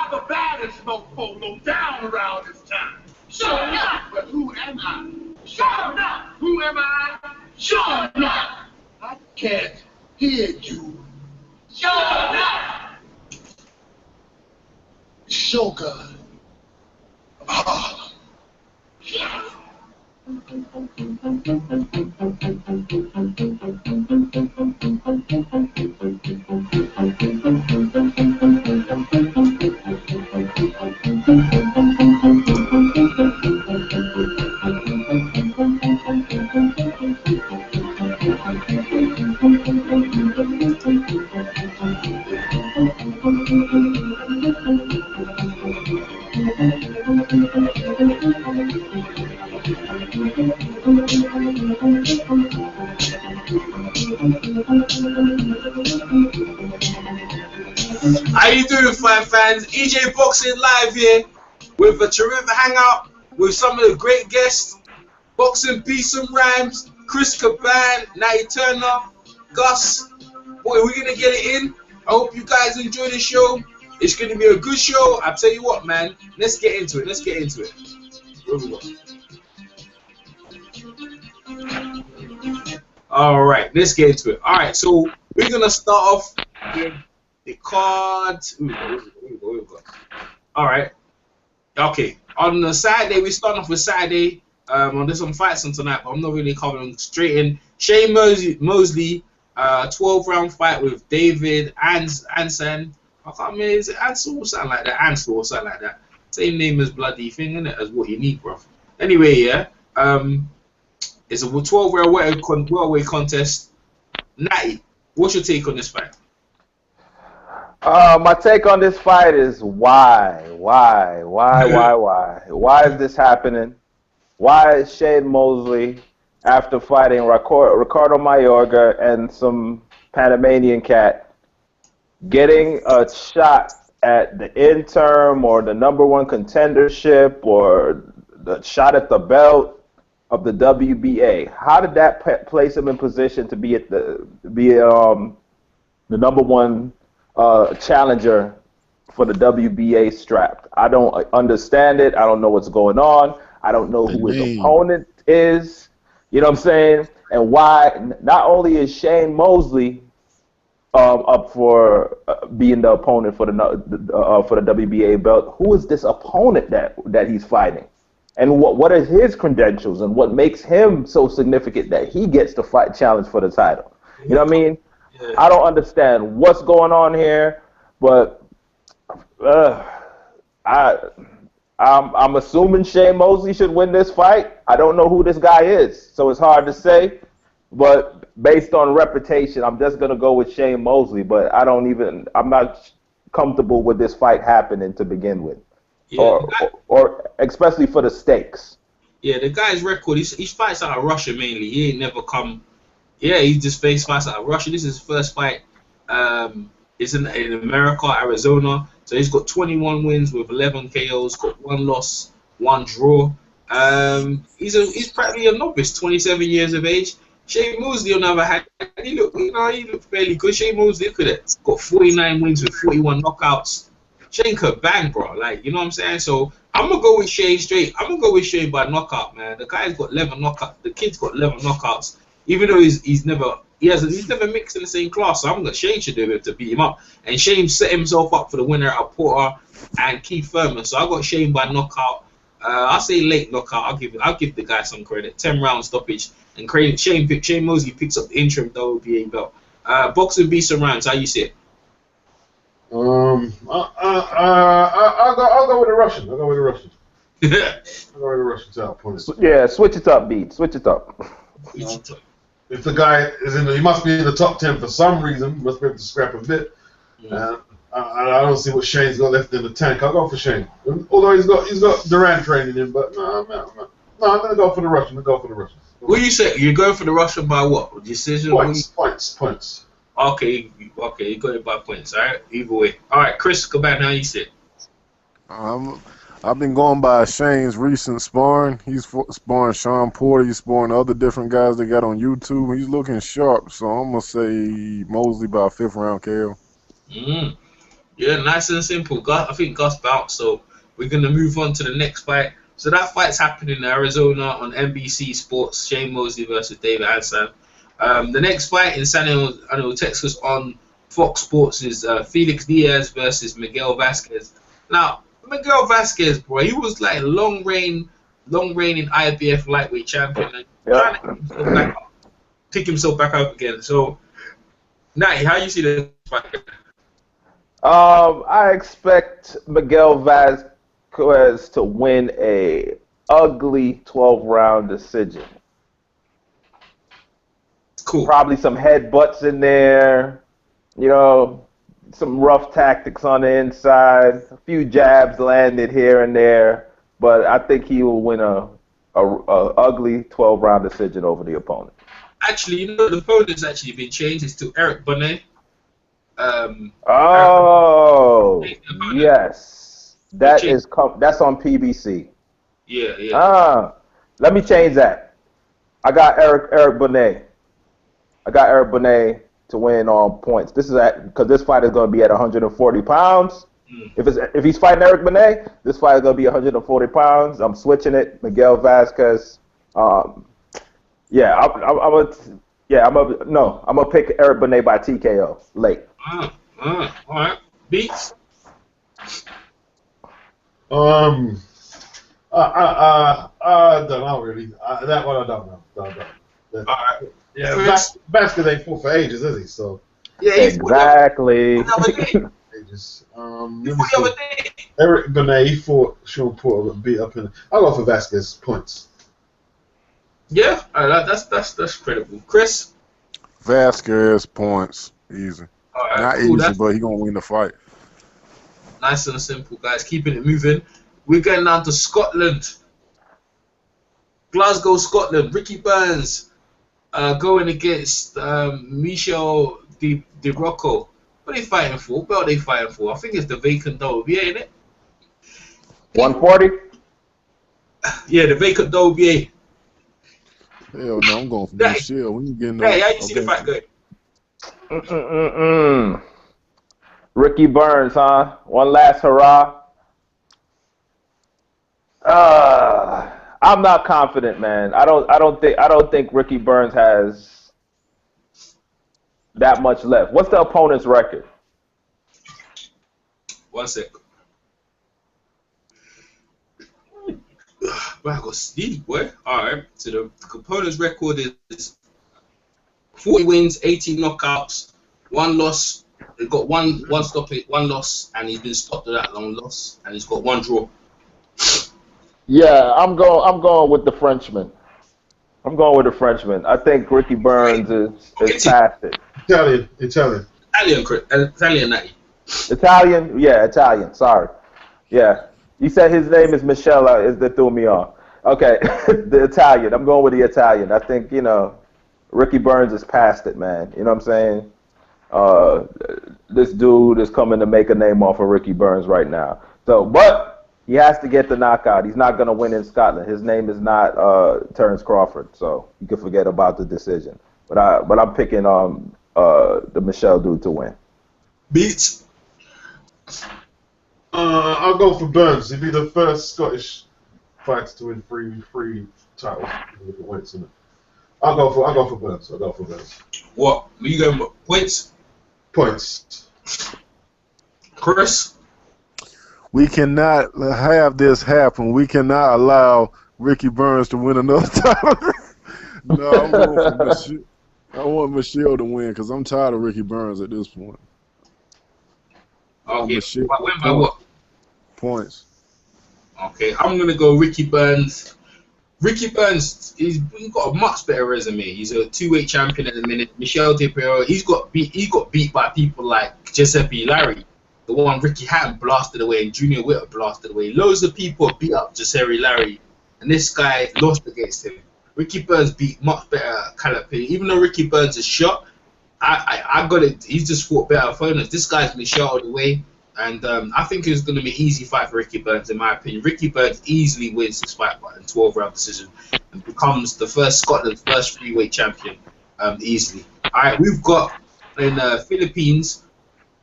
I'm the baddest mofo down around this time. Sure enough. But who am I? Sure enough. Who am I? Sure enough. I can't hear you. Sure enough. Shogun. Ah. Yeah. How you doing, fans? EJ Boxing Live here with a terrific hangout with some of the great guests. Boxing Beats and Rhymes, Chris Caban, Nietes Turner, Gus. Boy, we're gonna get it in. I hope you guys enjoy the show. It's gonna be a good show. I tell you what, man. Let's get into it. Let's get into it. Where we go? All right, let's get into it. All right, so we're gonna start off with the cards. All right. Okay. On the Saturday, we start off with Saturday. There's some fights on tonight, but I'm not really covering straight in. Shane Mosley, 12-round fight with David Ansan. I can't remember, is it Ansel or something like that? Ansel or something like that. Same name as bloody thing, isn't it? As what you need, bro. Anyway, yeah. It's a 12-round welterweight contest. Natty, what's your take on this fight? My take on this fight is why is this happening? Why is Shane Mosley, after fighting Ricardo Mayorga and some Panamanian cat, getting a shot at the interim or the #1 contendership or the shot at the belt of the WBA? How did that place him in position to be at the #1 challenger for the WBA strap? I don't understand it. I don't know what's going on. I don't know who his opponent is. You know what I'm saying? And why not only is Shane Mosley up for being the opponent for the WBA belt, who is this opponent that he's fighting? And what are his credentials and what makes him so significant that he gets to fight challenge for the title? You know what I mean? Yeah. I don't understand what's going on here, but I'm assuming Shane Mosley should win this fight. I don't know who this guy is, so it's hard to say. But based on reputation, I'm just gonna go with Shane Mosley. But I'm not comfortable with this fight happening to begin with, yeah, or especially for the stakes. Yeah, the guy's record. He fights out of Russia mainly. He ain't never come. Yeah, he just fights out of Russia. This is his first fight. It's in America, Arizona. So he's got 21 wins with 11 KOs. Got 1 loss, 1 draw. He's practically a novice, 27 years of age. Shane Mosley, on the other hand, he looked fairly good. Shane Mosley, look at it. Got 49 wins with 41 knockouts. Shane could bang, bro. Like, you know what I'm saying? So I'm gonna go with Shane straight. I'm gonna go with Shane by knockout, man. The guy's got 11 knockouts. The kid's got 11 knockouts. Even though he's never mixed in the same class, so I'm gonna Shane should do it to beat him up. And Shane set himself up for the winner at Porter and Keith Thurman. So I got Shane by knockout. I'll say late knockout. I'll give the guy some credit. 10-round stoppage. And Shane Mosley picks up the interim WBA belt. Boxing Beats and Rhymes, how you see it? I'll go with the Russian. I'll go with the Russian. I'll go with the Russian top opponent. Yeah, switch it up, Beat. Switch it up. If the guy he must be in the top 10 for some reason. Must be able to scrap a bit. Yeah. I don't see what Shane's got left in the tank. I'll go for Shane. Although he's got Duran training him, but no, I'm gonna go for the Russian. What do you say? You go for the Russian by what? Decision? Points. Okay, you got it by points. All right, either way. All right, Chris, go back now. You said. I've been going by Shane's recent sparring. He's sparring Sean Porter. He's sparring other different guys they got on YouTube. He's looking sharp, so I'm gonna say Mosley by 5th round KO. Yeah, nice and simple. I think Gus bounced, so we're gonna move on to the next fight. So that fight's happening in Arizona on NBC Sports. Shane Mosley versus David Ansan. The next fight in San Antonio, Texas on Fox Sports is Felix Diaz versus Miguel Vazquez. Now, Miguel Vazquez, bro, he was like long reigning IBF lightweight champion and trying to pick himself back up again. So, Natty, how you see this fight? I expect Miguel Vazquez to win a ugly 12-round decision. Cool. Probably some headbutts in there, you know, some rough tactics on the inside, a few jabs landed here and there, but I think he will win a ugly 12-round decision over the opponent. Actually, you know, the opponent's actually been changed. It's to Eric Bonnet. Yes, that's on PBC. Yeah. Let me change that. I got Eric Bonnet. I got Eric Bonnet to win on points. This is because this fight is going to be at 140 pounds. If he's fighting Eric Bonnet, this fight is going to be 140 pounds. I'm switching it. Miguel Vazquez. I'm gonna pick Eric Bonnet by TKO late. All right. Beats. I don't know really. That one I don't know. All right. Yeah, Vazquez ain't fought for ages, is he? So. Yeah, exactly. Ages. Eric Bonnet, he fought Sean Porter, got beat up in. I'll go for Vazquez points. Yeah, that's credible. Chris? Vazquez points. Easy. Right, not cool, easy, but he gonna win the fight. Nice and simple, guys. Keeping it moving. We're getting down to Scotland. Glasgow, Scotland. Ricky Burns going against Michele de Rocco. What are they fighting for? What belt are they fighting for? I think it's the vacant WBA, ain't it? 140? Yeah, the vacant WBA. Hell no, I'm going for Michele. We ain't getting Hey, how you see the fight going? Ricky Burns, huh? One last hurrah. I'm not confident, man. I don't think Ricky Burns has that much left. What's the opponent's record? 1 sec. I got Steve, boy. Alright, so the opponent's record is 40 wins, 18 knockouts, 1 loss. He's got one stoppage, 1 loss, and he's been stopped with that long loss, and he's got 1 draw. Yeah, I'm going with the Frenchman. I think Ricky Burns is past it. Italian. Natty. Italian? Yeah, Italian. Sorry. Yeah. You said his name is Michele. That threw me off. Okay, the Italian. I'm going with the Italian. I think, Ricky Burns is past it, man. You know what I'm saying? This dude is coming to make a name off of Ricky Burns right now. So, but he has to get the knockout. He's not going to win in Scotland. His name is not Terence Crawford, so you can forget about the decision. But I'm picking the Michele dude to win. Beats. I'll go for Burns. He'd be the first Scottish fighter to win three titles. I'll go for Burns. What? Are you going with points? Points. Chris? We cannot have this happen. We cannot allow Ricky Burns to win another title. No, I'm going for Michele. I want Michele to win because I'm tired of Ricky Burns at this point. Okay, win by what? Points. Okay, I'm gonna go Ricky Burns. Ricky Burns, he's got a much better resume. He's a 2-weight champion at the minute. Michele de Rocco, he got beat by people like Giuseppe Larry, the one Ricky Hatton blasted away and Junior Witter blasted away. Loads of people beat up Giuseppe Larry, and this guy lost against him. Ricky Burns beat much better caliber. Even though Ricky Burns is shot, I got it. He's just fought better opponents. This guy's Michele the way. And I think it's going to be an easy fight for Ricky Burns, in my opinion. Ricky Burns easily wins this fight by a 12-round decision and becomes the Scotland's first 3-weight champion easily. All right, we've got in Philippines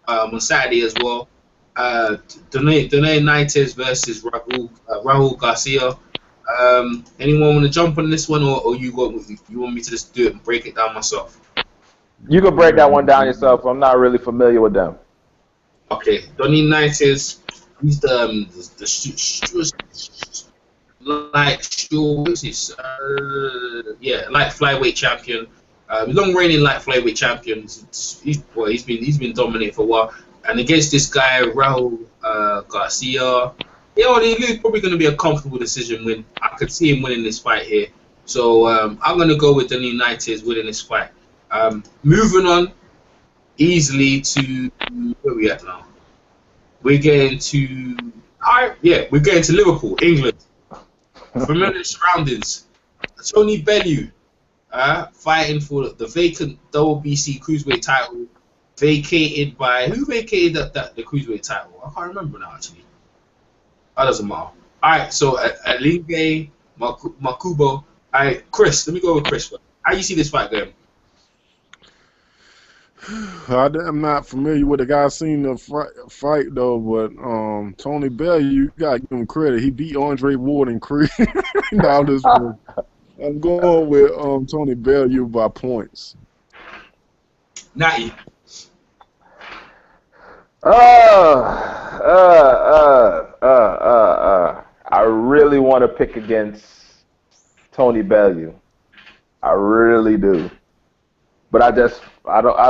on Saturday as well. Donnie Nietes versus Raul Garcia. Anyone want to jump on this one, or you want me to just do it and break it down myself? You can break that one down yourself. I'm not really familiar with them. Okay, Donnie Nietes, he's the light flyweight champion. Long reigning light flyweight champion. He's been dominating for a while. And against this guy Raul Garcia, he's probably going to be a comfortable decision win. I could see him winning this fight here. So I'm going to go with Donnie Nietes winning this fight. Moving on easily to where we at now. We're getting to Liverpool, England. Familiar surroundings. Tony Bellew fighting for the vacant WBC Cruiserweight title, vacated by who vacated the Cruiserweight title? I can't remember now actually. That doesn't matter. Alright, so Ilunga, Makabu. Alright, Chris, let me go with Chris. How you see this fight going? I'm not familiar with the guy seen the fight though, but Tony Bellew, you gotta give him credit. He beat Andre Ward in Creed. I'm going with Tony Bellew by points. Natty. I really want to pick against Tony Bellew. I really do. But I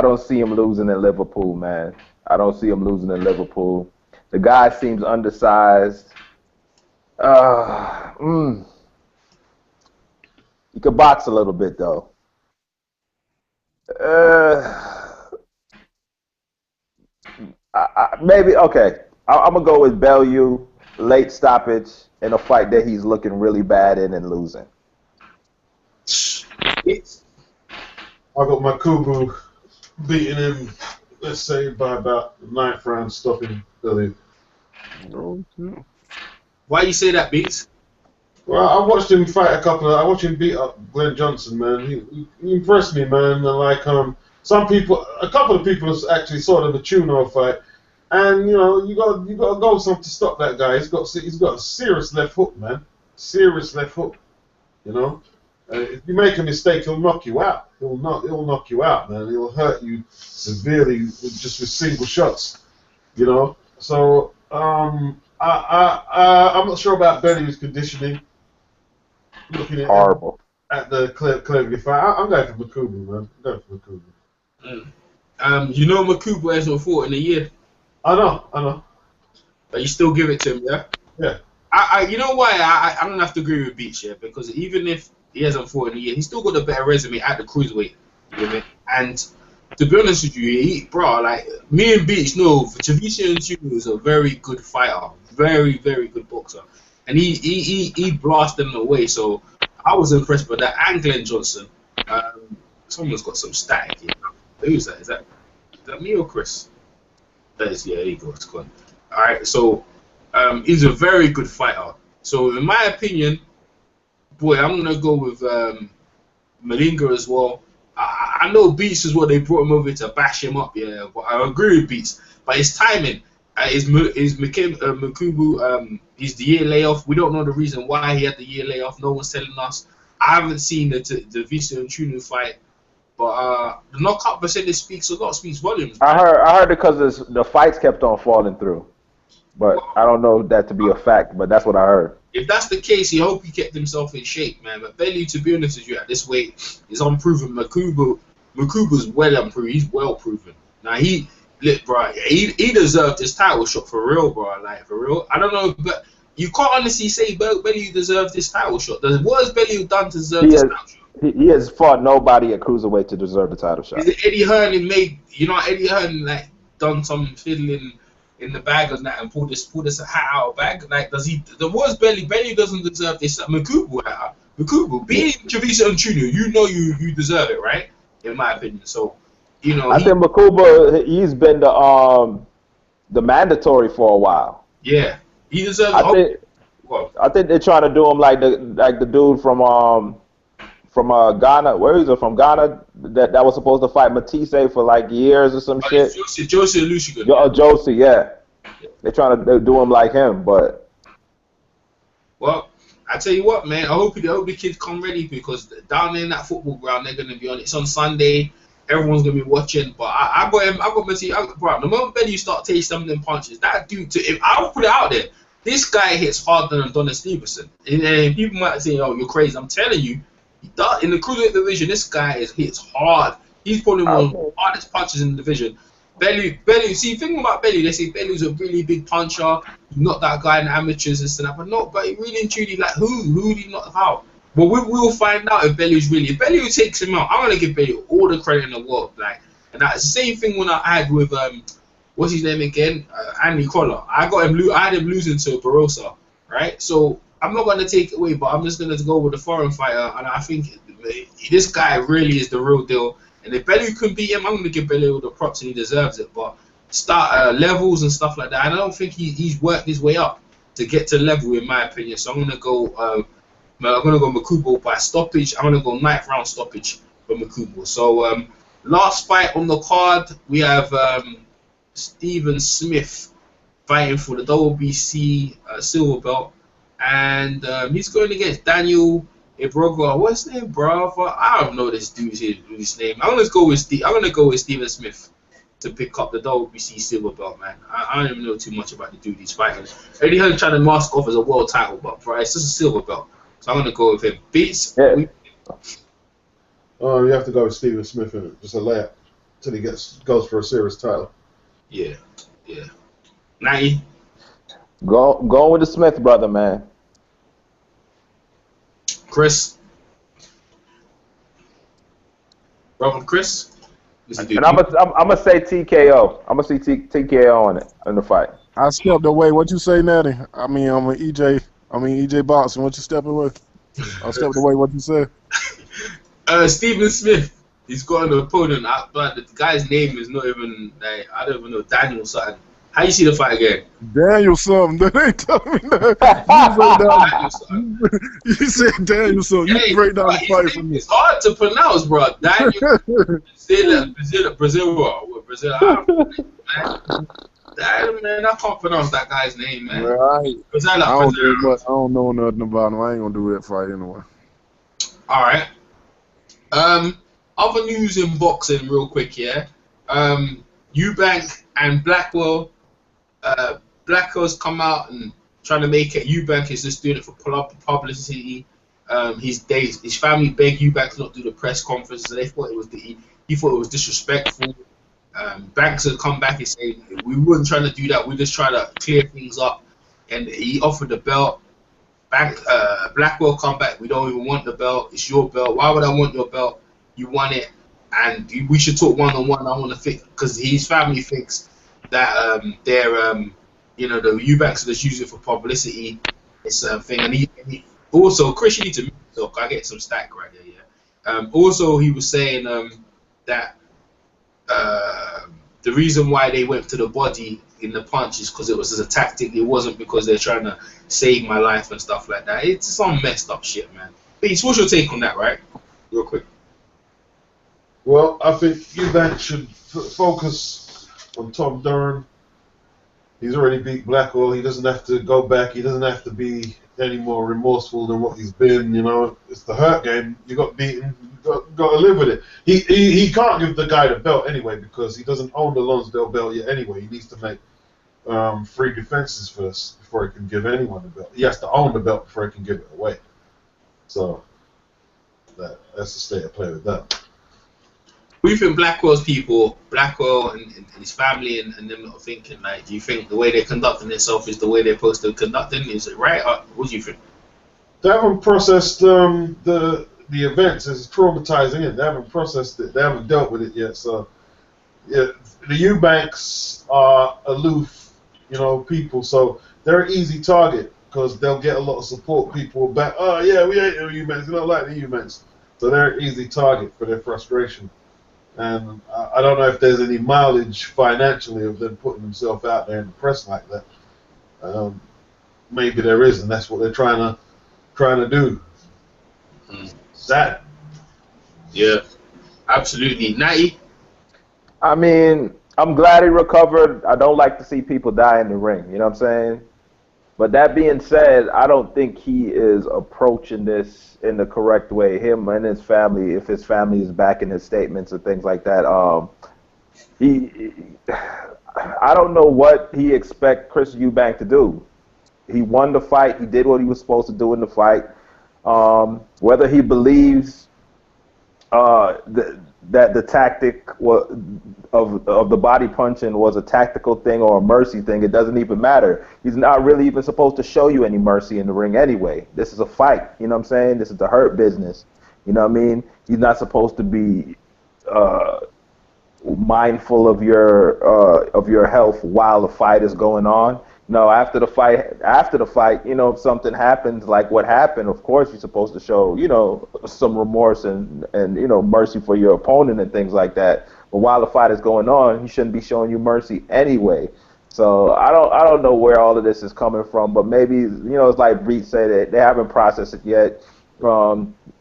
don't see him losing in Liverpool, man. I don't see him losing in Liverpool. The guy seems undersized. He could box a little bit though. Maybe okay. I'm gonna go with Bellew, late stoppage in a fight that he's looking really bad in and losing. I got Makabu beating him, let's say, by about the 9th round, stopping Bellew. Why you say that, Beats? Well, I watched him fight I watched him beat up Glenn Johnson, man. He impressed me, man. And like a couple of people actually saw the Machuno fight, and you know you got to go something to stop that guy. He's got a serious left hook, man. Serious left hook. You know. If you make a mistake, he'll knock you out. He'll knock you out, man. He'll hurt you severely just with single shots, you know. So I'm not sure about Bellew's conditioning. Looking at horrible at the Cleverly fight, I'm going for Makabu, man. I'm going for Makabu. You know Makabu hasn't fought in a year. I know. But you still give it to him, yeah? Yeah. You know why? I don't have to agree with Beach, yeah, because even if he hasn't fought in a year, he's still got a better resume at the Cruiserweight. You know what I mean? And to be honest with you, like me and Beach know Javician Tuno is a very good fighter, very, very good boxer. And he blasted them away, so I was impressed by that. And Glenn Johnson. Someone's got some static here. Who's that? Is that me or Chris? That is, yeah, there you go, it's gone. Alright, so he's a very good fighter. So in my opinion, boy, I'm gonna go with Malinga as well. I know Beats is what they brought him over to bash him up, yeah, but I agree with Beats. But his timing, his Makabu, his the year layoff. We don't know the reason why he had the year layoff. No one's telling us. I haven't seen the Visa and Tunu fight, but the knockout percentage speaks volumes. I heard because the fights kept on falling through, but I don't know that to be a fact. But that's what I heard. If that's the case, he hope he kept himself in shape, man. But Bellew, to be honest with you, at this weight, is unproven. Makabu's well unproven. He's well proven. Now he deserved this title shot for real, bro. Like for real. I don't know, but you can't honestly say Bellew deserved this title shot. What has Bellew done to deserve this title shot? He has fought nobody at Cruiserweight to deserve the title shot. Is it Eddie Hearn Eddie Hearn like done some fiddling in the bag and that and pull this hat out of bag? Like Bellew doesn't deserve this. Makabu being Chavisa and Tunu, you deserve it, right? In my opinion. So, I think Makabu, he's been the mandatory for a while. Yeah. He deserves I think they're trying to do him like the dude from Ghana. Where is it from? Ghana that was supposed to fight Matisse for like years or some shit. Josie Lucigan. Josie, yeah. They're trying to do him like him, but. Well, I tell you what, man. I hope the kids come ready because down there in that football ground, they're gonna be on. It's on Sunday. Everyone's gonna be watching. But I got him. I got Messi. Bro, the moment Bellew start taking some of them punches, that dude. I'll put it out there. This guy hits harder than Donnie Stevenson. And people might say, "Oh, you're crazy." I'm telling you, in the cruiserweight division, this guy hits hard. He's probably one of the hardest punches in the division. Bellew. See, thinking about Bellew, they say Bellew's a really big puncher. He's not that guy in the amateurs and stuff. But no, but really and truly, like who did he not out? Well, we'll find out if Bellew's really. If Bellew takes him out, I'm gonna give Bellew all the credit in the world. Like, and that's the same thing when I had with what's his name again? Andy Collar. I had him losing to Barossa, right? So I'm not gonna take it away, but I'm just gonna go with the foreign fighter, and I think this guy really is the real deal. And if Bellew can beat him, I'm going to give Bellew all the props and he deserves it. But start levels and stuff like that, I don't think he's worked his way up to get to level, in my opinion. So I'm going to go Makabu by stoppage. I'm going to go 9th round stoppage for Makabu. So last fight on the card, we have Stephen Smith fighting for the WBC silver belt. And he's going against Daniel Ibrogo, what's his name, bro? I don't know this dude's name. I'm gonna go with Stephen Smith to pick up the WBC silver belt, man. I don't even know too much about the dude he's fighting. I already heard him trying to mask off as a world title, but bro, it's just a silver belt. So I'm gonna go with him. Beats. Yeah. Oh, you have to go with Stephen Smith in it. Just a layup till he goes for a serious title. Yeah. 90. Go with the Smith brother, man. Chris. Brother Chris. And I'm gonna say TKO. I'm gonna see TKO in the fight. I stepped away. What you say, Natty? I'm EJ Boxing. What you stepping with? I stepped away. What you say? Stephen Smith. He's got an opponent, but the guy's name is not even like I don't even know, Daniel something. How you see the fight again? Daniel something. They ain't telling me that. You said Daniel something. You break down the fight for me. It's hard to pronounce, bro. Daniel Brizuela. Man, I can't pronounce that guy's name, man. Right. I don't know nothing about him. I ain't gonna do that fight anyway. All right. Other news in boxing, real quick, yeah. Eubank and Blackwell. Blackwell's come out and trying to make it. Eubank is just doing it for publicity. His family begged Eubank not to do the press conference, so they thought he thought it was disrespectful. Banks had come back and said we weren't trying to do that. We just trying to clear things up, and he offered the belt. Blackwell come back. We don't even want the belt. It's your belt. Why would I want your belt? You want it, and we should talk one-on-one. I want to think because his family thinks that the Eubanks are just using it for publicity. It's a thing, and he also Chris, you need to mute yourself. I get some stack right there. Yeah. Also, he was saying that the reason why they went to the body in the punch is because it was as a tactic. It wasn't because they're trying to save my life and stuff like that. It's some messed up shit, man. Beats, what's your take on that, right? Real quick. Well, I think Eubank should focus on Tom Dern. He's already beat Blackwell. He doesn't have to go back. He doesn't have to be any more remorseful than what he's been. You know, it's the hurt game. You got beaten. You got to live with it. He can't give the guy the belt anyway because he doesn't own the Lonsdale belt yet anyway. He needs to make 3 defenses first before he can give anyone the belt. He has to own the belt before he can give it away. So that's the state of play with that. What do you think Blackwell and his family and them not thinking? Like, do you think the way they're conducting themselves is the way they're supposed to conducting? Is it right? Or what do you think? They haven't processed the events. It's traumatizing it. They haven't processed it. They haven't dealt with it yet. So, yeah, the Eubanks are aloof, people. So they're an easy target because they'll get a lot of support. People back. Oh yeah, we hate the Eubanks. We don't like the Eubanks. So they're an easy target for their frustration. And I don't know if there's any mileage financially of them putting themselves out there in the press like that. Maybe there is, and that's what they're trying to do. Sad. Yeah, absolutely. Natty? I mean, I'm glad he recovered. I don't like to see people die in the ring. You know what I'm saying? But that being said, I don't think he is approaching this in the correct way. Him and his family, if his family is backing his statements and things like that, I don't know what he expect Chris Eubank to do. He won the fight. He did what he was supposed to do in the fight. Whether he believes that the tactic of the body punching was a tactical thing or a mercy thing, it doesn't even matter. He's not really even supposed to show you any mercy in the ring anyway. This is a fight. You know what I'm saying? This is the hurt business. You know what I mean? He's not supposed to be mindful of your health while the fight is going on. No, after the fight, you know, if something happens like what happened, of course you're supposed to show, you know, some remorse and you know, mercy for your opponent and things like that. But while the fight is going on, he shouldn't be showing you mercy anyway. So I don't know where all of this is coming from, but maybe, you know, it's like Breach said, that they haven't processed it yet.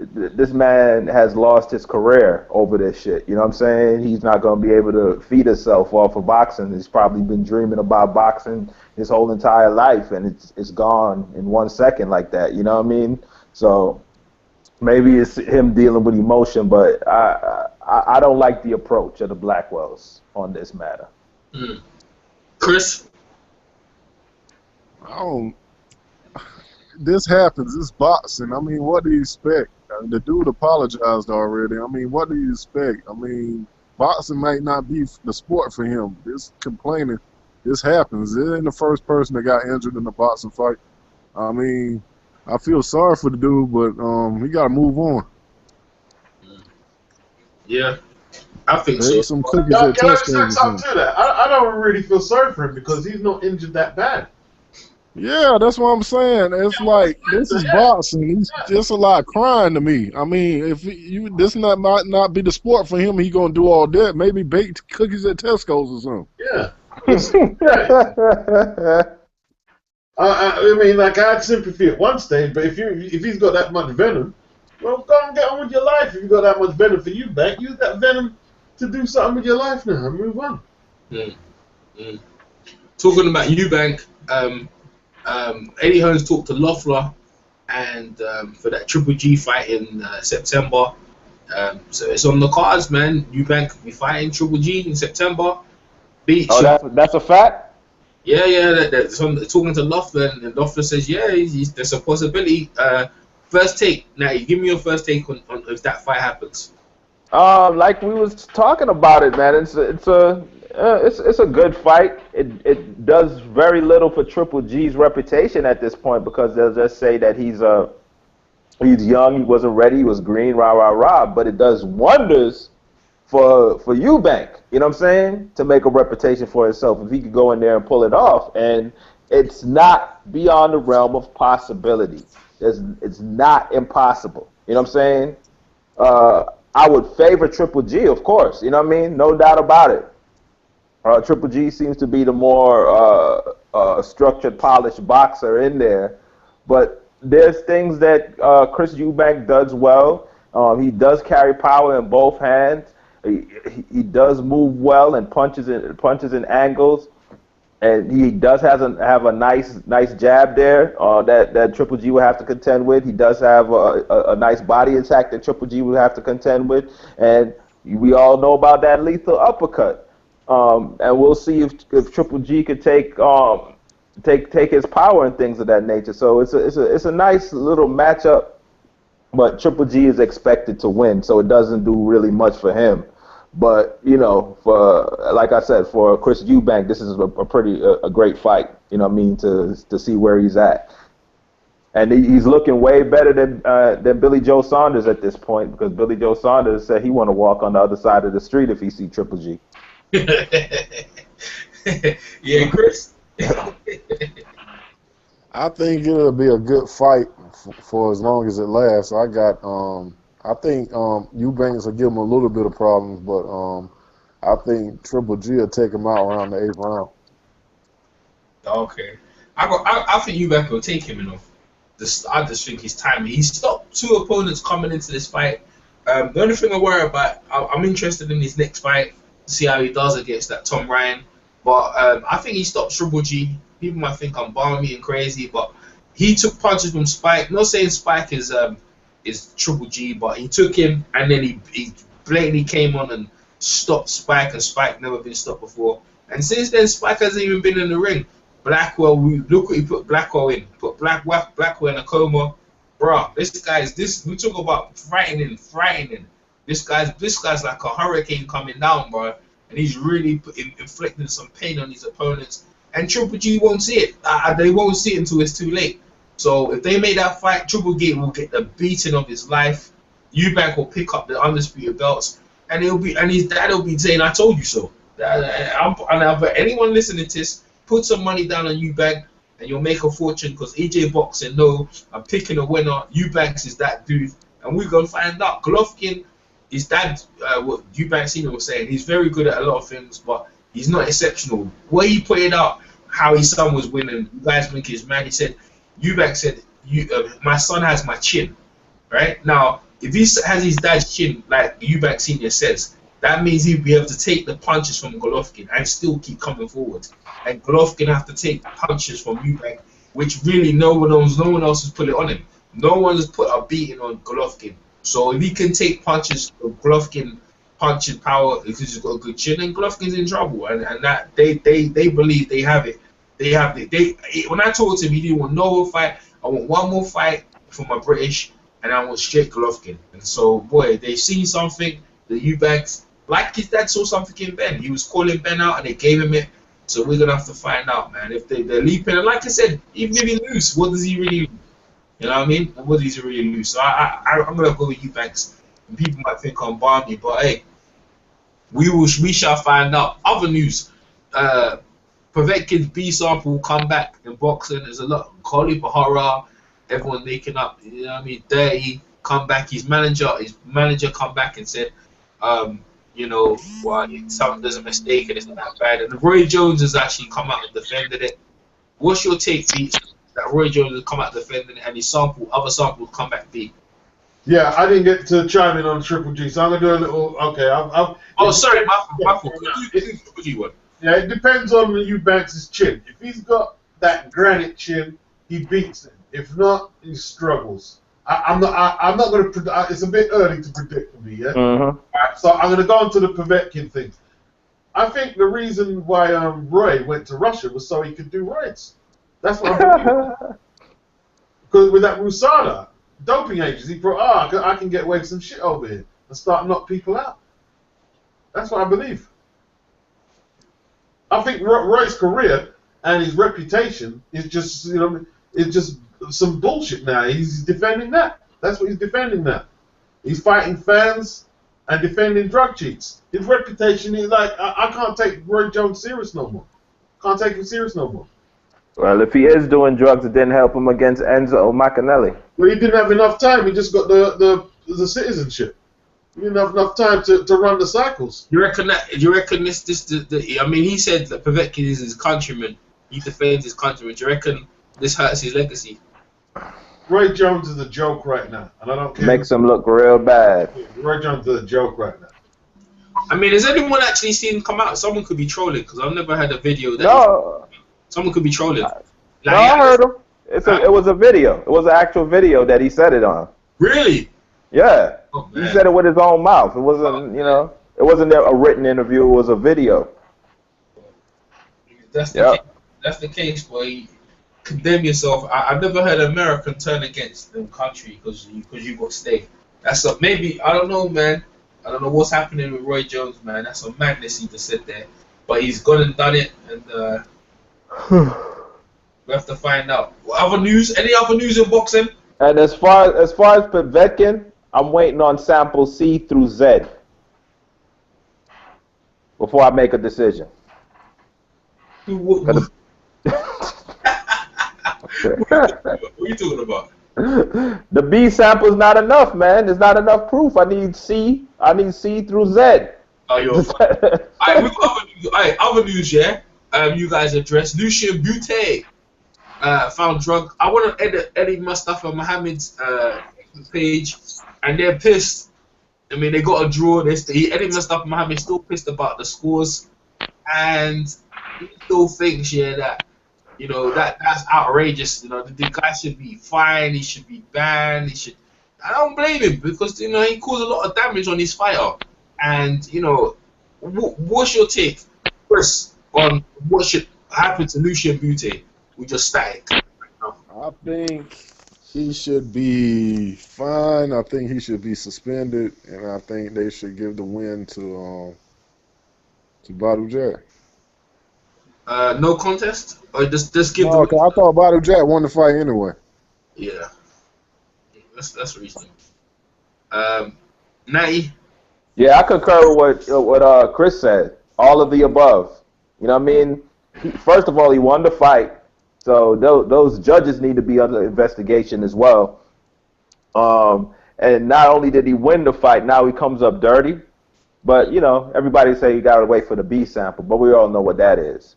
This man has lost his career over this shit. You know what I'm saying? He's not going to be able to feed himself off of boxing. He's probably been dreaming about boxing his whole entire life, and it's gone in 1 second like that. You know what I mean? So maybe it's him dealing with emotion, but I don't like the approach of the Blackwells on this matter. Chris? This happens. It's boxing. I mean, what do you expect? The dude apologized already. I mean, what do you expect? I mean, boxing might not be the sport for him. This complaining, this happens. It ain't the first person that got injured in a boxing fight. I mean, I feel sorry for the dude, but he got to move on. Yeah, I think so. Some cookies Can at I say Tesco. something to that? I don't really feel sorry for him because he's not injured that bad. Yeah, that's what I'm saying. It's like, this is boxing. It's just a lot of crying to me. I mean, if this might not be the sport for him, he gonna do all that. Maybe baked cookies at Tesco's or something. Yeah. I mean, like, I had sympathy at one stage, but if he's got that much venom, well, go and get on with your life. If you've got that much venom for you, Bank, use that venom to do something with your life now and move on. Talking about Eubank, Eddie Hearns talked to Loeffler and for that Triple G fight in September. So it's on the cards, man. Eubank could be fighting Triple G in September. That's a fact? Yeah. That's talking to Loeffler, and Loeffler says, yeah, there's a possibility. First take. Now, you give me your first take on if that fight happens. Like we was talking about it, man. It's a good fight. It does very little for Triple G's reputation at this point because they'll just say that he's young, he wasn't ready, he was green, rah. But it does wonders for Eubank. You know what I'm saying? To make a reputation for himself if he could go in there and pull it off. And it's not beyond the realm of possibility. It's not impossible. You know what I'm saying? I would favor Triple G, of course. You know what I mean? No doubt about it. Triple G seems to be the more structured, polished boxer in there. But there's things that Chris Eubank does well. He does carry power in both hands. He does move well and punches in angles. And he does have a nice jab there that Triple G would have to contend with. He does have a nice body attack that Triple G would have to contend with. And we all know about that lethal uppercut. And we'll see if Triple G could take his power and things of that nature. So it's a nice little matchup, but Triple G is expected to win, so it doesn't do really much for him. But you know, like I said, for Chris Eubank, this is a great fight. You know what I mean, to see where he's at, and he's looking way better than Billy Joe Saunders at this point because Billy Joe Saunders said he want to walk on the other side of the street if he see Triple G. Yeah, Chris. I think it'll be a good fight for as long as it lasts. I think Eubanks will give him a little bit of problems, but I think Triple G will take him out around the 8th round. Okay, I think Eubank will take him enough. I just think his timing. He stopped 2 opponents coming into this fight. The only thing I worry about, I'm interested in his next fight. see how he does against that Tom Ryan. But I think he stopped Triple G. People might think I'm balmy and crazy, but he took punches from Spike. Not saying Spike is Triple G, but he took him and then he blatantly came on and stopped Spike, and Spike never been stopped before. And since then, Spike hasn't even been in the ring. Blackwell, look what he put Blackwell in. Put Blackwell in a coma. Bro, this guy's we talk about frightening. This guy's like a hurricane coming down, bro. And he's really inflicting some pain on his opponents. And Triple G won't see it. They won't see it until it's too late. So if they make that fight, Triple G will get the beating of his life. Eubank will pick up the undisputed belts, and his dad will be saying, "I told you so." But anyone listening to this, put some money down on Eubank, and you'll make a fortune. Because EJ Boxing, I'm picking a winner. Eubanks is that dude, and we're gonna find out. Golovkin, his dad, what Eubank Senior was saying, he's very good at a lot of things, but he's not exceptional. What he pointed out, how his son was winning, you guys think he's mad. He said, Eubank said, my son has my chin, right? Now, if he has his dad's chin, like Eubank Senior says, that means he'll be able to take the punches from Golovkin and still keep coming forward. And Golovkin have to take punches from Eubank, which really no one else has put it on him. No one has put a beating on Golovkin. So if he can take punches from Golovkin, punching power, if he's got a good chin, then Golovkin's in trouble. And that they believe they have it. When I told him he didn't want no more fight, I want one more fight for my British, and I want straight Golovkin. And so, boy, they've seen something. The Eubanks, like his dad saw something in Ben. He was calling Ben out, and they gave him it. So we're gonna have to find out, man. If they're leaping, and like I said, even if he lose, what does he really lose? You know what I mean? What does he really lose? So I'm gonna go with Eubanks. And people might think I'm balmy, but hey, we shall find out. Other news. Povetkin's B sample will come back in boxing. There's a lot. Kali Bahara, everyone making up. You know what I mean? Dirty come back. His manager come back and said, someone does a mistake and it's not that bad. And Roy Jones has actually come out and defended it. What's your take, Pete? That Roy Jones has come out defending it, and his other samples come back deep. Yeah, I didn't get to chime in on Triple G, so I'm gonna do a little. Okay, sorry, my fault. Do the Triple G one. Yeah, it depends on Eubanks' chin. If he's got that granite chin, he beats him. If not, he struggles. I'm not going to. It's a bit early to predict for me. Yeah. Mm-hmm. Right, so I'm going to go on to the Povetkin thing. I think the reason why Roy went to Russia was so he could do rights. That's what I'm thinking. Because with that Rusada, doping agents, he thought, I can get away with some shit over here and start knock people out. That's what I believe. I think Roy's career and his reputation is just, it's just some bullshit now. He's defending that. That's what he's defending now. He's fighting fans and defending drug cheats. His reputation is like, I can't take Roy Jones serious no more. Can't take him serious no more. Well, if he is doing drugs, it didn't help him against Enzo Macanelli. Well, he didn't have enough time. He just got the citizenship. He didn't have enough time to run the cycles. You reckon this? I mean, he said that Povetkin is his countryman. He defends his countryman. Do you reckon this hurts his legacy? Roy Jones is a joke right now, and I don't care. Makes him look real bad. Roy Jones is a joke right now. I mean, has anyone actually seen him come out? Someone could be trolling, because I've never had a video. Someone could be trolling. I heard him. It was a video. It was an actual video that he said it on. Really? Yeah. Oh, he said it with his own mouth. It wasn't, it wasn't a written interview. It was a video. That's the case, boy. Condemn yourself. I've never heard an American turn against the country because you got stay. That's maybe, I don't know, man. I don't know what's happening with Roy Jones, man. That's some madness he just said there. But he's gone and done it, and we have to find out. Other news? Any other news in boxing? And as far as Povetkin, I'm waiting on sample C through Z before I make a decision. What are you talking about? The B sample is not enough, man. There's not enough proof. I need C. I need C through Z. Oh, you're Alright, other news, yeah. You guys address Lucian Butte found drug. I want to edit Mustafa Muhammad's page, and they're pissed I mean, they got a draw. Eddie Mustafa Mohammed still pissed about the scores, and he still thinks, yeah, that that's outrageous. The guy should be fined. He should be banned. I don't blame him because he caused a lot of damage on his fighter. And what's your take, Chris, on what should happen to Lucien Bute? We just static. I think he should be fined. I think he should be suspended, and I think they should give the win to Badou Jack. No contest, or just give. No, I thought Badou Jack won the fight anyway. Yeah, that's reasonable. Natty. Yeah, I concur with what Chris said. All of the above. You know what I mean? First of all, he won the fight, so those judges need to be under investigation as well. And not only did he win the fight, now he comes up dirty. But everybody say you got to wait for the B sample, but we all know what that is.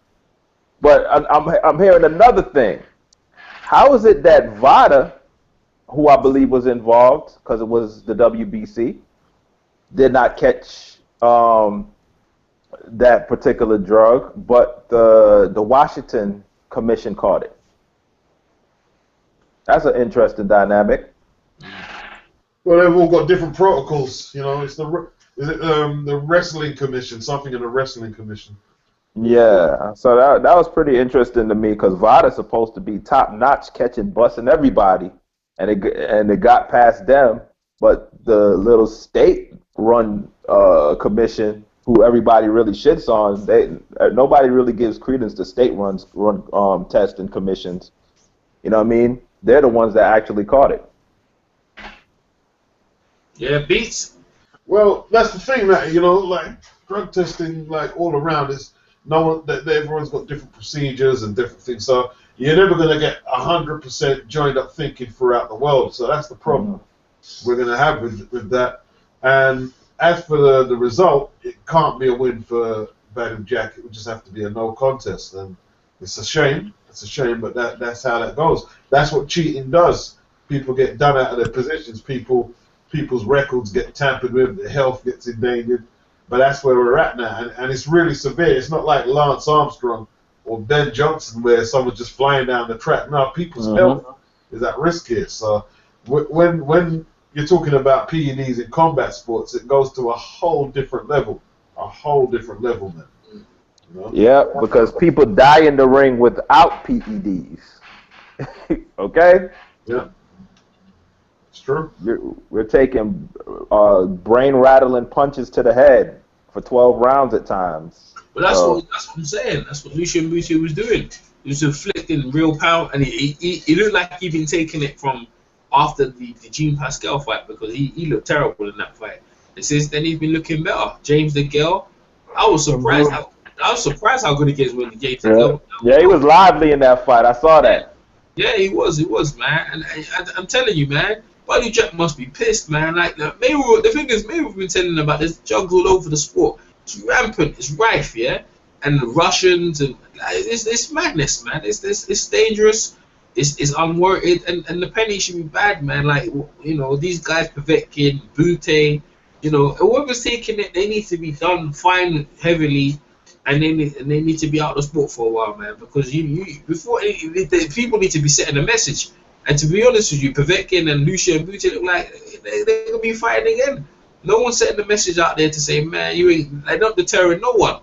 But I'm hearing another thing. How is it that Vada, who I believe was involved because it was the WBC, did not catch that particular drug, but the Washington Commission caught it? That's an interesting dynamic. Well, they've all got different protocols. It's the wrestling commission, something in the wrestling commission. Yeah, so that was pretty interesting to me because Vada's supposed to be top notch, catching, busting everybody, and it got past them, but the little state-run commission, who everybody really shits on, nobody really gives credence to state-run tests and commissions. You know what I mean? They're the ones that actually caught it. Yeah, beats. Well, that's the thing that like drug testing, like all around is everyone's got different procedures and different things. So you're never going to get 100% joined up thinking throughout the world. So that's the problem we're going to have with that. And as for the result, it can't be a win for Badou Jack. It would just have to be a no contest. And it's a shame. It's a shame, but that's how that goes. That's what cheating does. People get done out of their positions. People's records get tampered with. Their health gets endangered. But that's where we're at now. And it's really severe. It's not like Lance Armstrong or Ben Johnson where someone's just flying down the track. No, people's health is at risk here. So when you're talking about PEDs in combat sports, it goes to a whole different level. A whole different level, man. Yeah, because people die in the ring without PEDs. Okay? Yeah. It's true. We're taking brain-rattling punches to the head for 12 rounds at times. But that's what I'm saying. That's what Lucien Bute was doing. He was inflicting real power, and he looked like he'd been taking it from after the Jean Pascal fight because he looked terrible in that fight. And since then, he's been looking better. James DeGale, I was surprised how good he is with James DeGale. Yeah, he was lively in that fight. I saw that. Yeah, he was, man. And I'm telling you, man, Badou Jack must be pissed, man. Like the thing is, maybe we've been telling them about this drugs all over the sport. It's rampant, it's rife, yeah. And the Russians and it's madness, man. It's dangerous. It's unwarranted, and the penny should be bad, man. Like these guys, Povetkin, Bute, whoever's taking it, they need to be done fined heavily, and they need to be out of the sport for a while, man. Because people need to be setting a message. And to be honest with you, Povetkin and Lucien Bute look like they're gonna be fighting again. No one's setting the message out there to say, man, they're not deterring no one,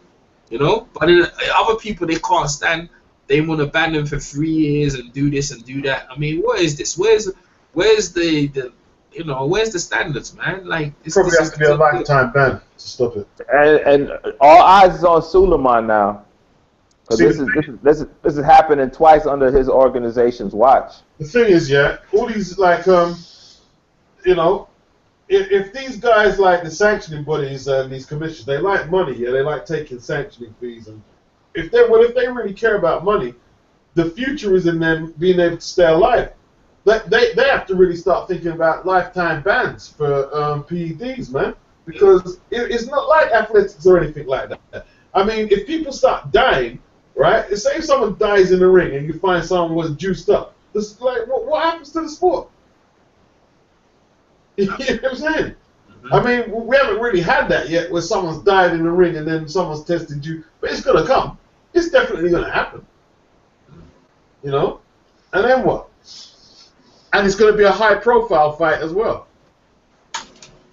But then other people they can't stand. They want to ban them for 3 years and do this and do that. I mean, what is this? Where's the where's the standards, man? Like this probably has to be a lifetime ban to stop it. And all eyes is on Suleiman now. Because this is happening twice under his organization's watch. The thing is, all these if these guys like the sanctioning bodies and these commissions, they like money, they like taking sanctioning fees, and if they really care about money, the future is in them being able to stay alive. They have to really start thinking about lifetime bans for PEDs, man, because it's not like athletics or anything like that. I mean, if people start dying, right? Say if someone dies in the ring and you find someone was juiced up, this like what happens to the sport? You know what I'm saying? I mean, we haven't really had that yet, where someone's died in the ring and then someone's tested you. But it's gonna come. It's definitely gonna happen. You know, and then what? And it's gonna be a high-profile fight as well.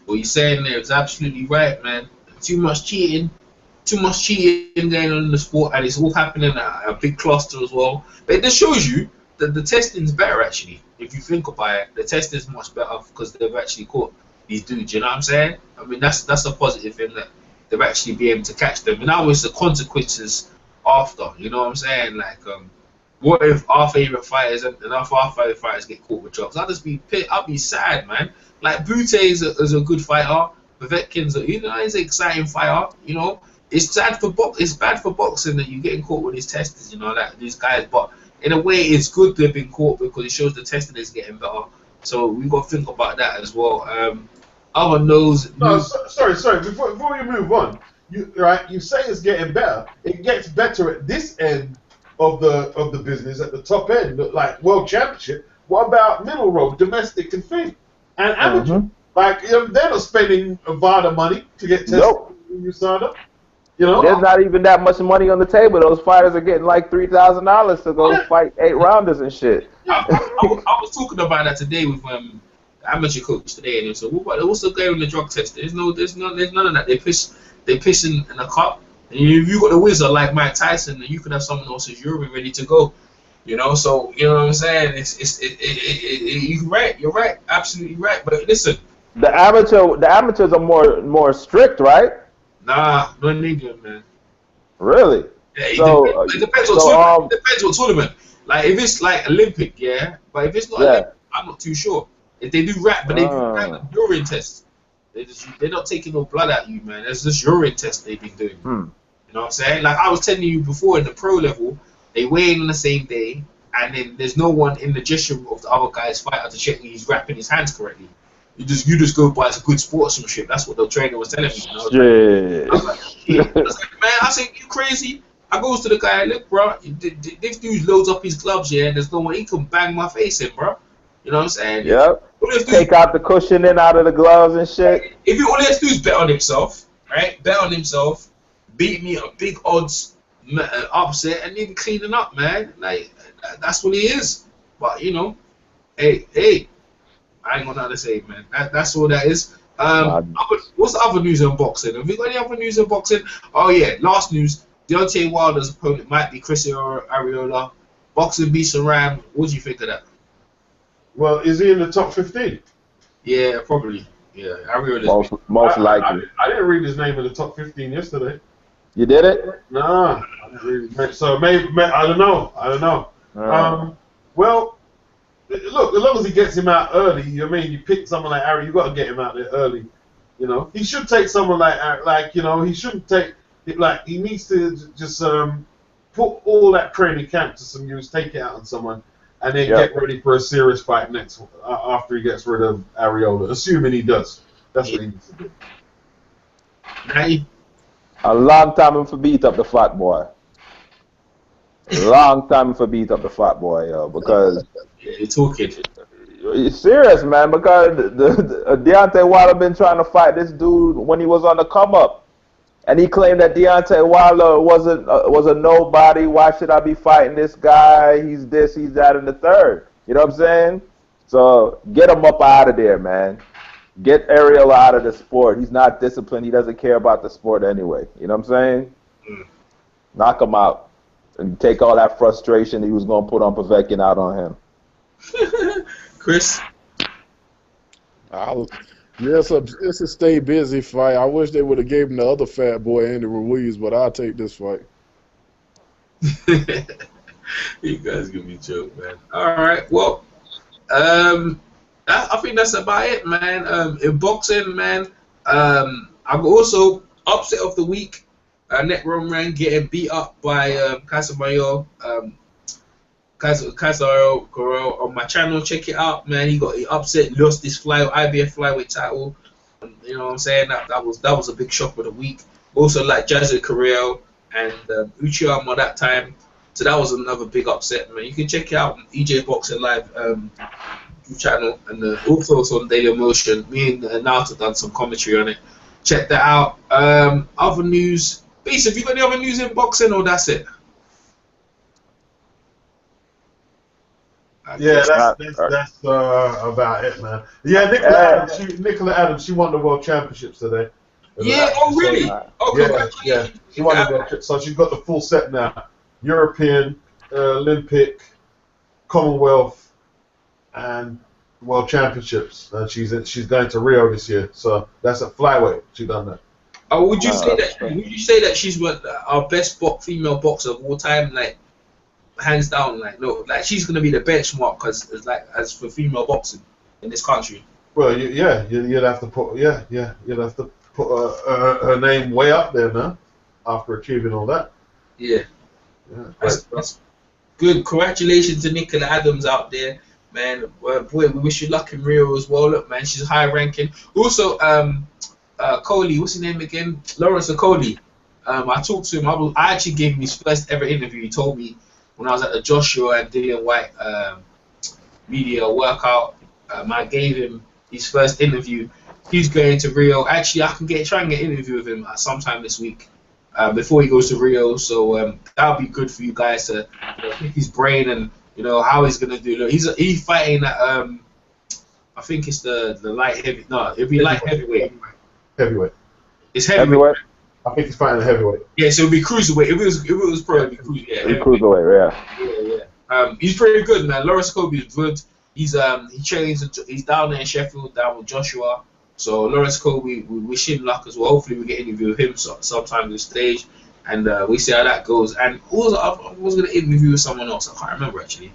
What you're saying there is absolutely right, man. Too much cheating going on in the sport, and it's all happening at a big cluster as well. But it just shows you that the testing's better, actually. If you think about it, the testing's much better because they've actually caught these dudes. You know what I'm saying? I mean, that's a positive thing, that they've actually been able to catch them. And now it's the consequences after. You know what I'm saying? Like, what if our favorite fighters and enough our favorite fighters get caught with drugs? I'll be sad, man. Like, Butte is a good fighter. Vazquez, he's an exciting fighter. You know, it's bad for boxing that you're getting caught with these testers. You know, like these guys. But in a way, it's good they've been caught because it shows the testing is getting better. So we got to think about that as well. Other news. No, sorry. Before you move on, you say it's getting better. It gets better at this end of the business, at the top end, like World Championship. What about middle road, domestic and thing, and amateur? Like, they're not spending a lot of money to get tested when you sign up. You know, there's not even that much money on the table. Those fighters are getting like $3,000 to go fight 8 rounders and shit. I was talking about that today with amateur coach today, and he said, "What's the going on the drug test? There's none of that. They piss in a cup, and if you got a wizard like Mike Tyson, then you could have someone else's urine ready to go. You know, so you know what I'm saying? You're right, absolutely right. But listen, the amateurs are more strict, right? Nah, not in England, man. Really? Yeah, it depends what tournament. Like, if it's like Olympic, yeah. But if it's not Olympic, I'm not too sure. If they do rap, but they do urine tests. They're not taking no blood out you, man. There's just urine tests they've been doing. You know what I'm saying? Like I was telling you before, in the pro level, they weigh in on the same day, and then there's no one in the dressing room of the other guy's fighter to check he's wrapping his hands correctly. You just go by as a good sportsmanship. That's what the trainer was telling me. You know? I was like, man, I said, you crazy? I goes to the guy, look, bro, this dude loads up his gloves, yeah, and there's no one, he can bang my face in, bro. You know what I'm saying? Yep. Take out the cushioning out of the gloves and shit. If all he has to do is bet on himself, right? Bet on himself, beat me at big odds, upset, and even cleaning up, man. Like, that's what he is. But, you know, hey. I ain't got nothing to say, man. That's all that is. What's the other news on boxing? Have we got any other news on boxing? Oh, yeah. Last news. Deontay Wilder's opponent might be Chris Arreola. Boxing beats a Ram. What do you think of that? Well, is he in the top 15? Yeah, probably. Yeah, Arreola's most likely. I didn't read his name in the top 15 yesterday. You did it? Nah. I didn't read his name. So maybe I don't know. Well, look, as long as he gets him out early, you know what I mean? You pick someone like Ari, you got to get him out there early. You know, he should take someone like you know, he shouldn't take like he needs to just put all that training camp to some use, take it out on someone, and then get ready for a serious fight next after he gets rid of Arreola. Assuming he does, that's what he needs to do. Hey. A long time for beat up the fat boy. Long time for beat up the fat boy, yo, because you're talking. You're serious, man, because Deontay Wilder been trying to fight this dude when he was on the come up, and he claimed that Deontay Wilder was a nobody. Why should I be fighting this guy? He's this, he's that, and the third. You know what I'm saying? So get him up out of there, man. Get Ariel out of the sport. He's not disciplined. He doesn't care about the sport anyway. You know what I'm saying? Knock him out. And take all that frustration he was going to put on Povetkin out on him. Chris? It's a stay busy fight. I wish they would have gave him the other fat boy, Andy Ruiz, but I'll take this fight. You guys give me a joke, man. All right, well, I think that's about it, man. In boxing, man, I'm also upset of the week. Net Roman getting beat up by Casamayo. Casamayo on my channel, check it out, man. He upset, lost his IBF flyweight title. You know what I'm saying? That was a big shock of the week. Also, like Jazzy Carrillo and Uchiyama that time. So that was another big upset, man. You can check it out on EJ Boxing Live YouTube channel, and also it's on Daily Motion. Me and Naut have done some commentary on it. Check that out. Other news. Beast, have you got any other news in boxing, or that's it? Yeah, that's about it, man. Yeah, Nicola Adams, she won the World Championships today. Yeah, oh really? Yeah, she won the World Championships, so she's got the full set now. European, Olympic, Commonwealth, and World Championships, and she's going to Rio this year. So that's at flyweight. She done that. Oh, would you say that she's our best female boxer of all time? Like, hands down, like she's gonna be the benchmark as for female boxing in this country. Well, you'd have to put her name way up there now after achieving all that. Yeah. That's good. Congratulations to Nicola Adams out there, man. Boy, we wish you luck in Rio as well. Look, man, she's high ranking. Also, Coley, what's his name again? Lawrence Coley. I talked to him. I actually gave him his first ever interview. He told me when I was at the Joshua and Dillian White media workout. I gave him his first interview. He's going to Rio. Actually, I can try and get an interview with him sometime this week before he goes to Rio. So that'll be good for you guys to pick his brain and how he's gonna do. Look, he's fighting at I think it's the light heavy. No, it'll be light heavyweight. Heavyweight. It's heavyweight. I think he's fighting a heavyweight. Yeah, so it'll be cruiserweight. If it was probably cruiserweight. Yeah, cruiserweight, yeah. He's pretty good, man. Lawrence Kobe is good. He's he trains. He's down there in Sheffield, down with Joshua. So Lawrence Kobe, we wish him luck as well. Hopefully we get an interview with him sometime on the stage, and we see how that goes. And also, I was gonna interview with someone else. I can't remember actually.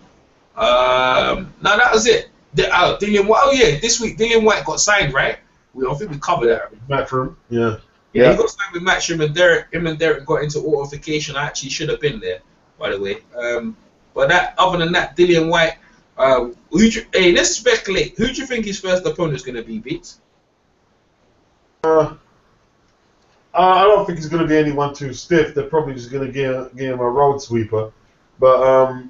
No, that was it. Dillian White. Oh yeah, this week Dillian White got signed, right? I think we covered that. Matchroom. Yeah. Yeah, he got signed with Matchroom, and him and Derek got into auto-ification. I actually should have been there, by the way. But other than that, Dillian White. Let's speculate. Who do you think his first opponent is going to be, Beats? I don't think it's going to be anyone too stiff. They're probably just going to give him a road sweeper. But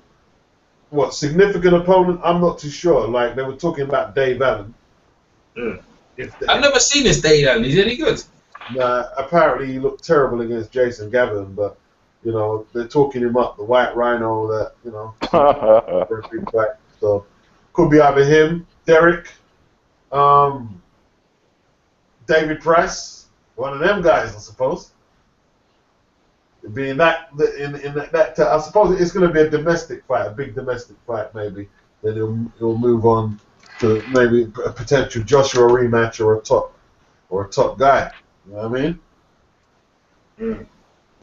what significant opponent? I'm not too sure. Like they were talking about Dave Allen. I've never seen this Dave Allen. Is any good? Nah, apparently he looked terrible against Jason Gavin, but they're talking him up, the White Rhino, that for a big fight. So could be either him, Derek, David Price, one of them guys, I suppose. Being that I suppose it's going to be a domestic fight, a big domestic fight maybe. Then he'll move on to maybe a potential Joshua rematch or a top guy. You know what I mean?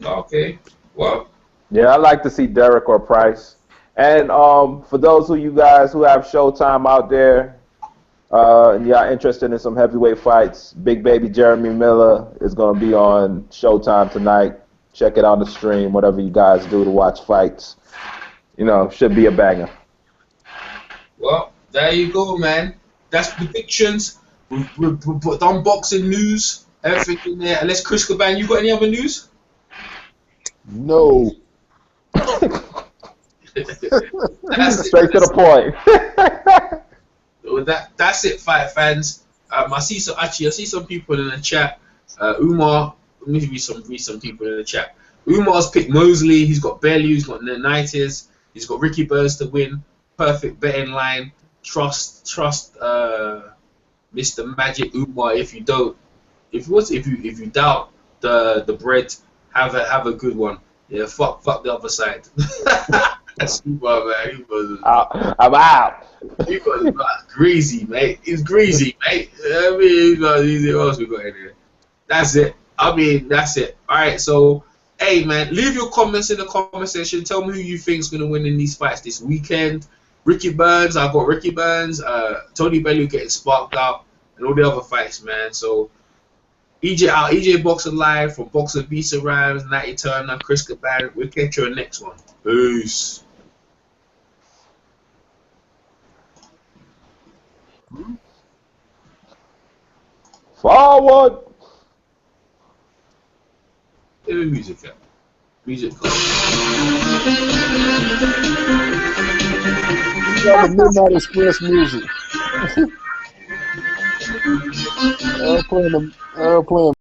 Okay. Well. Yeah, I like to see Derek or Price. And for those of you guys who have Showtime out there, and y'all interested in some heavyweight fights, Big Baby Jeremy Miller is going to be on Showtime tonight. Check it on the stream, whatever you guys do to watch fights. Should be a banger. Well, there you go, man. That's predictions. We put on boxing news. Everything there. Unless Chris Caban, you got any other news? No. Straight to the point. That's it, fight fans. I see some people in the chat. Umar, let me read some people in the chat. Umar's picked Mosley. He's got Bellew. He's got Nietes. He's got Ricky Burns to win. Perfect betting line. Trust Mr. Magic Umar. If you doubt the bread, have a good one. Yeah, fuck the other side. That's Umar, man. He was. I'm out. He was greasy, mate. He's greasy, mate. I mean, what else we got in here? That's it. That's it. All right, so. Hey, man, leave your comments in the comment section. Tell me who you think is going to win in these fights this weekend. Ricky Burns, I've got Ricky Burns, Tony Bellew getting sparked out, and all the other fights, man. So, EJ Boxer Live from Boxer Visa Rams, Natty Turner, Chris Caban. We'll catch you on the next one. Peace. Forward. Give me music, yeah. Music. You got the Midnight Express music. I was playing